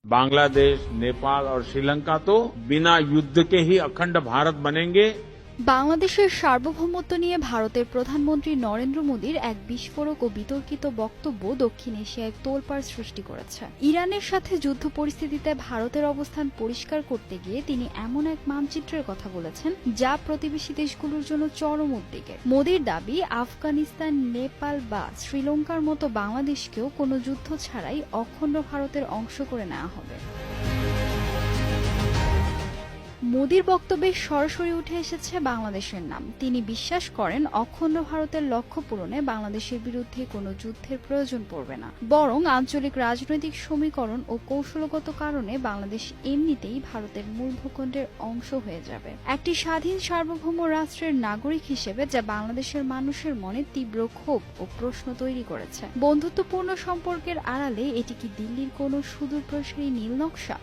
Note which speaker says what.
Speaker 1: बांग्लादेश, नेपाल और श्रीलंका तो बिना युद्ध के ही अखंड भारत बनेंगे।
Speaker 2: বাংলাদেশের সার্বভৌমত্ব নিয়ে ভারতের প্রধানমন্ত্রী নরেন্দ্র মোদীর এক বিস্ফোরক ও বিতর্কিত বক্তব্য দক্ষিণ এশিয়ায় তোলপাড় সৃষ্টি করেছে। ইরানের সাথে যুদ্ধ পরিস্থিতিতে ভারতের অবস্থান পরিষ্কার করতে গিয়ে তিনি এমন এক মানচিত্রের কথা বলেছেন যা প্রতিবেশী দেশগুলোর জন্য চরম উদ্বেগের। মোদীর দাবি, আফগানিস্তান, নেপাল বা শ্রীলঙ্কার মতো বাংলাদেশকেও কোনো যুদ্ধ ছাড়াই অখণ্ড ভারতের অংশ করে নেওয়া হবে। মোদীর বক্তব্যে সরাসরি উঠে এসেছে বাংলাদেশের নাম। তিনি বিশ্বাস করেন অখণ্ড ভারতের লক্ষ্য পূরণে বাংলাদেশের বিরুদ্ধে কোনো যুদ্ধের প্রয়োজন পড়বে না, বরং আঞ্চলিক রাজনৈতিক সমীকরণ ও কৌশলগত কারণে বাংলাদেশ এমনিতেই ভারতের মূল ভূখণ্ডের অংশ হয়ে যাবে। একটি স্বাধীন সার্বভৌম রাষ্ট্রের নাগরিক হিসেবে যা বাংলাদেশের মানুষের মনে তীব্র ক্ষোভ ও প্রশ্ন তৈরি করেছে। বন্ধুত্বপূর্ণ সম্পর্কের আড়ালে এটি কি দিল্লির কোনো সুদূরপ্রসারী নীল নকশা?